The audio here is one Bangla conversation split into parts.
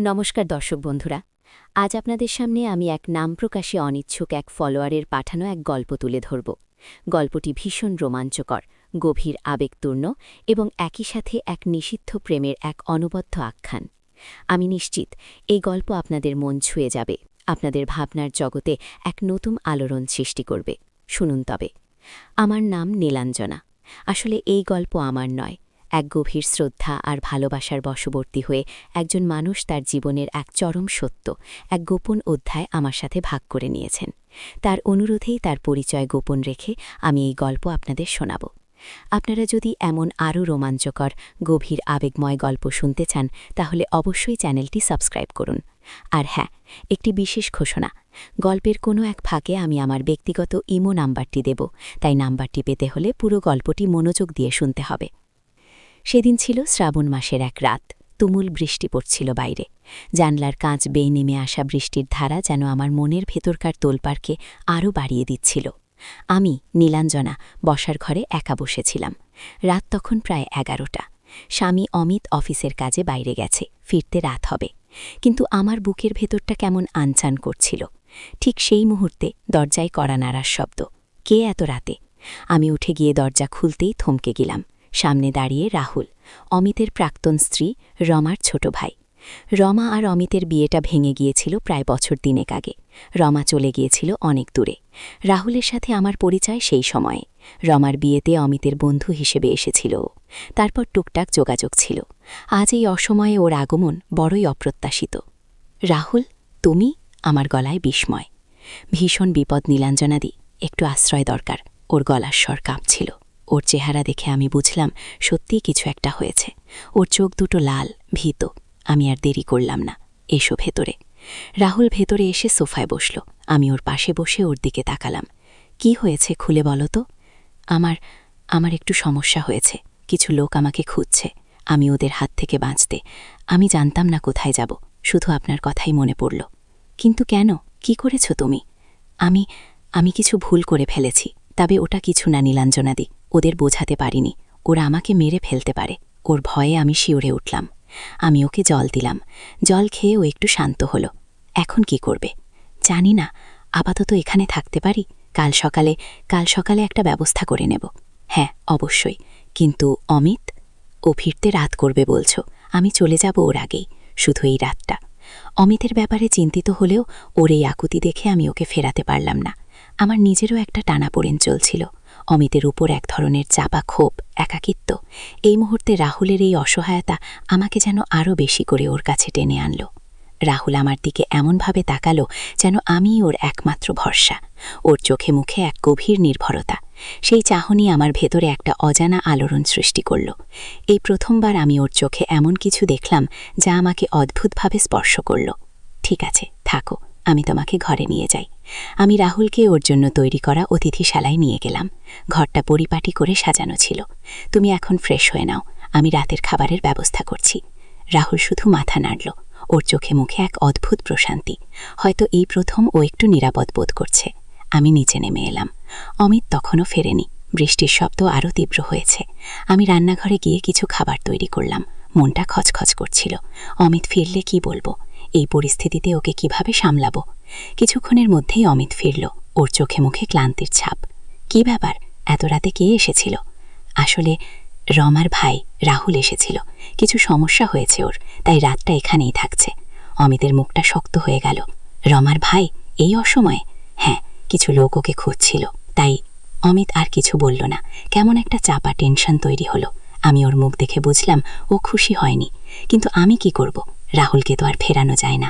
নমস্কার দর্শক বন্ধুরা, আজ আপনাদের সামনে আমি এক নাম প্রকাশে অনিচ্ছুক এক ফলোয়ারের পাঠানো এক গল্প তুলে ধরব। গল্পটি ভীষণ রোমাঞ্চকর, গভীর আবেগপূর্ণ এবং একই সাথে এক নিষিদ্ধ প্রেমের এক অনবদ্য আখ্যান। আমি নিশ্চিত এই গল্প আপনাদের মন ছুঁয়ে যাবে, আপনাদের ভাবনার জগতে এক নতুন আলোড়ন সৃষ্টি করবে। শুনুন তবে। আমার নাম নীলাঞ্জনা। আসলে এই গল্প আমার নয়। এক গভীর শ্রদ্ধা আর ভালোবাসার বশবর্তী হয়ে একজন মানুষ তার জীবনের এক চরম সত্য, এক গোপন অধ্যায় আমার সাথে ভাগ করে নিয়েছেন। তার অনুরোধেই তার পরিচয় গোপন রেখে আমি এই গল্প আপনাদের শোনাব। আপনারা যদি এমন আরও রোমাঞ্চকর, গভীর আবেগময় গল্প শুনতে চান তাহলে অবশ্যই চ্যানেলটি সাবস্ক্রাইব করুন। আর হ্যাঁ, একটি বিশেষ ঘোষণা, গল্পের কোনো এক ফাঁকে আমি আমার ব্যক্তিগত ইমো নাম্বারটি দেব, তাই নাম্বারটি পেতে হলে পুরো গল্পটি মনোযোগ দিয়ে শুনতে হবে। সেদিন ছিল শ্রাবণ মাসের এক রাত। তুমুল বৃষ্টি পড়ছিল বাইরে। জানলার কাঁচ বেয়ে নেমে আসা বৃষ্টির ধারা যেন আমার মনের ভেতরকার তোলপাড়কে আরও বাড়িয়ে দিচ্ছিল। আমি, নীলাঞ্জনা, বসার ঘরে একা বসেছিলাম। রাত তখন প্রায় 11টা। স্বামী অমিত অফিসের কাজে বাইরে গেছে, ফিরতে রাত হবে। কিন্তু আমার বুকের ভেতরটা কেমন আনচান করছিল। ঠিক সেই মুহূর্তে দরজায় কড়া নাড়ার শব্দ। কে এত রাতে? আমি উঠে গিয়ে দরজা খুলতেই থমকে গেলাম। সামনে দাঁড়িয়ে রাহুল, অমিতের প্রাক্তন স্ত্রী, রমার ছোট ভাই। রমা আর অমিতের বিয়েটা ভেঙে গিয়েছিল প্রায় বছর 3 আগে। রমা চলে গিয়েছিল অনেক দূরে। রাহুলের সাথে আমার পরিচয় সেই সময়ে। রমার বিয়েতে অমিতের বন্ধু হিসেবে এসেছিল ও। তারপর টুকটাক যোগাযোগ ছিল। আজ এই অসময়ে ওর আগমন বড়ই অপ্রত্যাশিত। রাহুল, তুমি? আমার গলায় বিস্ময়। ভীষণ বিপদ নীলাঞ্জনাদি, একটু আশ্রয় দরকার। ওর গলার স্বর কাঁপছিল। ওর চেহারা দেখে আমি বুঝলাম সত্যিই কিছু একটা হয়েছে। ওর চোখ দুটো লাল, ভীত। আমি আর দেরি করলাম না। এসো ভেতরে। রাহুল ভেতরে এসে সোফায় বসল। আমি ওর পাশে বসে ওর দিকে তাকালাম। কি হয়েছে খুলে বলো তো? আমার একটু সমস্যা হয়েছে। কিছু লোক আমাকে খুঁজছে। আমি ওদের হাত থেকে বাঁচতে। আমি জানতাম না কোথায় যাব, শুধু আপনার কথাই মনে পড়ল। কিন্তু কেন? কি করেছ তুমি? আমি কিছু ভুল করে ফেলেছি। তবে ওটা কিছু না নীলাঞ্জনাদি, ওদের বোঝাতে পারিনি। ওরা আমাকে মেরে ফেলতে পারে। ওর ভয়ে আমি শিউরে উঠলাম। আমি ওকে জল দিলাম। জল খেয়ে ও একটু শান্ত হলো। এখন কি করবে? জানি না, আপাতত এখানে থাকতে পারি। কাল সকালে একটা ব্যবস্থা করে নেব। হ্যাঁ, অবশ্যই। কিন্তু অমিত? ও ফিরতে রাত করবে বলছো। আমি চলে যাব ওর আগেই, শুধু এই রাতটা। অমিতের ব্যাপারে চিন্তিত হলেও ওর এই আকুতি দেখে আমি ওকে ফেরাতে পারলাম না। আমার নিজেরও একটা টানাপোড়েন চলছিল। অমিতের উপর এক ধরনের চাপা ক্ষোভ, একাকিত্ব। এই মুহূর্তে রাহুলের এই অসহায়তা আমাকে যেন আরও বেশি করে ওর কাছে টেনে আনল। রাহুল আমার দিকে এমনভাবে তাকালো যেন আমিই ওর একমাত্র ভরসা। ওর চোখে মুখে এক গভীর নির্ভরতা। সেই চাহনি আমার ভেতরে একটা অজানা আলোড়ন সৃষ্টি করল। এই প্রথমবার আমি ওর চোখে এমন কিছু দেখলাম যা আমাকে অদ্ভুতভাবে স্পর্শ করল। ঠিক আছে, থাকো, আমি তোমাকে ঘরে নিয়ে যাই। আমি রাহুলকে ওর জন্য তৈরি করা অতিথিশালায় নিয়ে গেলাম। ঘরটা পরিপাটি করে সাজানো ছিল। তুমি এখন ফ্রেশ হয়ে নাও, আমি রাতের খাবারের ব্যবস্থা করছি। রাহুল শুধু মাথা নাড়ল। ওর চোখে মুখে এক অদ্ভুত প্রশান্তি। হয়তো এই প্রথম ও একটু নিরাপদ বোধ করছে। আমি নিচে নেমে এলাম। অমিত তখনও ফেরেনি। বৃষ্টির শব্দ আরও তীব্র হয়েছে। আমি রান্নাঘরে গিয়ে কিছু খাবার তৈরি করলাম। মনটা খচখচ করছিল। অমিত ফিরলে কি বলবো? এই পরিস্থিতিতে ওকে কিভাবে সামলাবো? কিছুক্ষণের মধ্যেই অমিত ফিরল। ওর চোখে মুখে ক্লান্তির ছাপ। কি ব্যাপার? এত রাতে কে এসেছিল? আসলে রমার ভাই রাহুল এসেছিল। কিছু সমস্যা হয়েছে ওর, তাই রাতটা এখানেই থাকছে। অমিতের মুখটা শক্ত হয়ে গেল। রমার ভাই এই অসময়ে? হ্যাঁ, কিছু লোক ওকে খুঁজছিল, তাই। অমিত আর কিছু বলল না। কেমন একটা চাপা টেনশন তৈরি হলো। আমি ওর মুখ দেখে বুঝলাম ও খুশি হয়নি। কিন্তু আমি কি করব? রাহুলকে তো আর ফেরানো যায় না।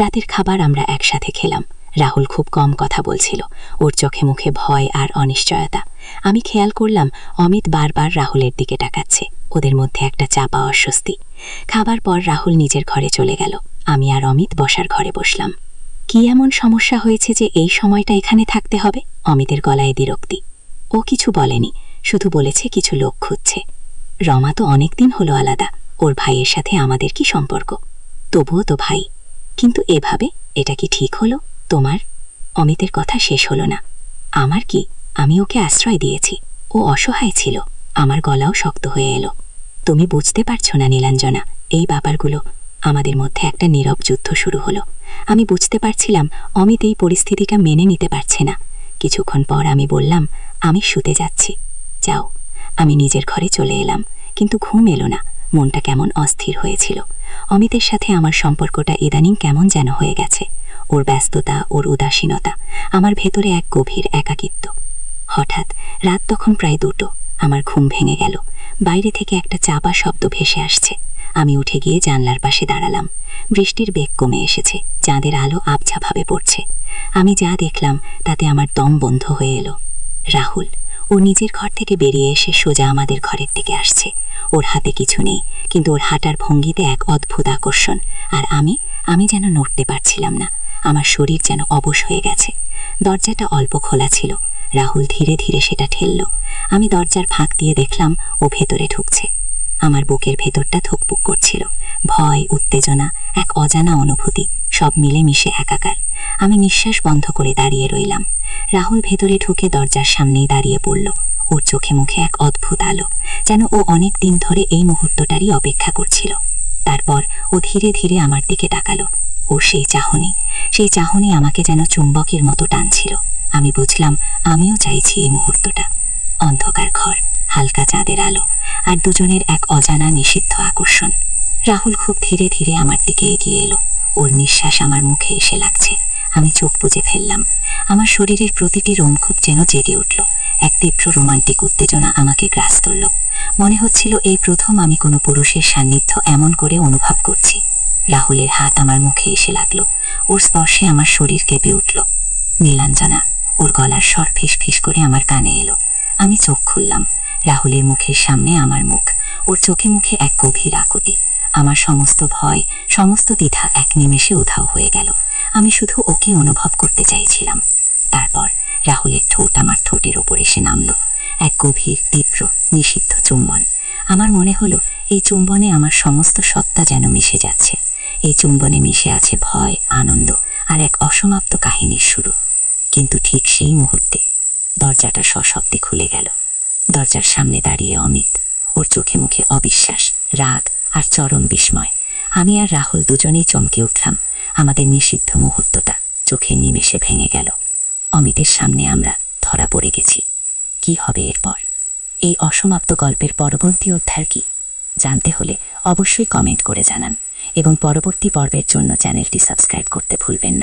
রাতের খাবার আমরা একসাথে খেলাম। রাহুল খুব কম কথা বলছিল। ওর চোখে মুখে ভয় আর অনিশ্চয়তা। আমি খেয়াল করলাম অমিত বারবার রাহুলের দিকে তাকাচ্ছে। ওদের মধ্যে একটা চাপা অস্বস্তি। খাবার পর রাহুল নিজের ঘরে চলে গেল। আমি আর অমিত বসার ঘরে বসলাম। কি এমন সমস্যা হয়েছে যে এই সময়টা এখানে থাকতে হবে? অমিতের গলায় বিরক্তি। ও কিছু বলেনি, শুধু বলেছে কিছু লোক খুঁজছে। রমা তো অনেকদিন হলো আলাদা। ওর ভাইয়ের সাথে আমাদের কি সম্পর্ক? তবুও তো ভাই। কিন্তু এভাবে এটা কি ঠিক হলো তোমার? অমিতের কথা শেষ হলো না। আমার কি? আমি ওকে আশ্রয় দিয়েছি। ও অসহায় ছিল। আমার গলাও শক্ত হয়ে এলো। তুমি বুঝতে পারছো না নীলাঞ্জনা, এই ব্যাপারগুলো আমাদের মধ্যে একটা নীরব যুদ্ধ শুরু হলো। আমি বুঝতে পারছিলাম অমিত এই পরিস্থিতিটা মেনে নিতে পারছে না। কিছুক্ষণ পর আমি বললাম, আমি শুতে যাচ্ছি, যাও। আমি নিজের ঘরে চলে এলাম, কিন্তু ঘুম এলো না। মনটা কেমন অস্থির হয়েছিল। অমিতের সাথে আমার সম্পর্কটা ইদানিং কেমন যেন হয়ে গেছে। ওর ব্যস্ততা, ওর উদাসীনতা, আমার ভেতরে এক গভীর একাকিত্ব। হঠাৎ রাত তখন প্রায় 2টো, আমার ঘুম ভেঙে গেল। বাইরে থেকে একটা চাপা শব্দ ভেসে আসছে। আমি উঠে গিয়ে জানলার পাশে দাঁড়ালাম। বৃষ্টির বেগ কমে এসেছে, চাঁদের আলো আবছাভাবে পড়ছে। আমি যা দেখলাম তাতে আমার দম বন্ধ হয়ে এলো। রাহুল, ও নিজের ঘর থেকে বেরিয়ে এসে সোজা আমাদের ঘরের দিকে আসছে। ওর হাতে কিছু নেই, কিন্তু ওর হাঁটার ভঙ্গিতে এক অদ্ভুত আকর্ষণ। আর আমি যেন নড়তে পারছিলাম না। আমার শরীর যেন অবশ হয়ে গেছে। দরজাটা অল্প খোলা ছিল। রাহুল ধীরে ধীরে সেটা ঠেলল। আমি দরজার ফাঁক দিয়ে দেখলাম ও ভেতরে ঢুকছে। আমার বুকের ভেতরটা ধুকপুক করছিল। ভয়, উত্তেজনা, এক অজানা অনুভূতি, সব মিলেমিশে একাকার। আমি নিঃশ্বাস বন্ধ করে দাঁড়িয়ে রইলাম। রাহুল ভেতরে ঢুকে দরজার সামনেই দাঁড়িয়ে পড়ল। ওর চোখে মুখে এক অদ্ভুত আলো, যেন ও অনেক দিন ধরে এই মুহূর্তটারই অপেক্ষা করছিল। তারপর ও ধীরে ধীরে আমার দিকে তাকালো। ওর সেই চাহনি আমাকে যেন চুম্বকের মতো টানছিল। আমি বুঝলাম আমিও চাইছি এই মুহূর্তটা। অন্ধকার ঘর, হালকা চাঁদের আলো, আর দুজনের এক অজানা নিষিদ্ধ আকর্ষণ। রাহুল খুব ধীরে ধীরে আমার দিকে এগিয়ে এলো। ওর নিঃশ্বাস আমার মুখে এসে লাগছে। আমি চোখ বুজে ফেললাম। আমার শরীরের প্রতিটি রোমকূপ যেন জেগে উঠল। এক তীব্র রোমান্টিক উত্তেজনা আমাকে গ্রাস করল। মনে হচ্ছিল এই প্রথম আমি কোনো পুরুষের সান্নিধ্য এমন করে অনুভব করছি। রাহুলের হাত আমার মুখে এসে লাগলো। ওর স্পর্শে আমার শরীর কেঁপে উঠল। নীলাঞ্জনা, ওর গলার স্বর ফিস ফিস করে আমার কানে এলো। আমি চোখ খুললাম। রাহুলের মুখের সামনে আমার মুখ। ওর চোখে মুখে এক গভীর আকুতি। আমার সমস্ত ভয়, সমস্ত দ্বিধা এক নিমেষে উধাও হয়ে গেল। আমি শুধু ওকে অনুভব করতে চাইছিলাম। তারপর রাহুলের ঠোঁট আমার ঠোঁটের ওপর এসে নামল। এক গভীর, তীব্র, নিষিদ্ধ চুম্বন। আমার মনে হলো এই চুম্বনে আমার সমস্ত সত্তা যেন মিশে যাচ্ছে। এই চুম্বনে মিশে আছে ভয়, আনন্দ, আর এক অসমাপ্ত কাহিনীর শুরু। কিন্তু ঠিক সেই মুহূর্তে দরজাটা সশব্দে খুলে গেল। দরজার সামনে দাঁড়িয়ে অমিত, ওর চোখে মুখে অবিশ্বাস, রাগ আর চরম বিস্ময়। আমি আর রাহুল দুজনেই চমকে উঠলাম। আমাদের নিষিদ্ধ মুহূর্তটা চোখের নিমেষে ভেঙে গেল। অমিতের সামনে আমরা ধরা পড়ে গেছি। কি হবে এরপর? এই অসমাপ্ত গল্পের পরবর্তী অধ্যায় কি জানতে হলে অবশ্যই কমেন্ট করে জানান, এবং পরবর্তী পর্বের জন্য চ্যানেলটি সাবস্ক্রাইব করতে ভুলবেন না।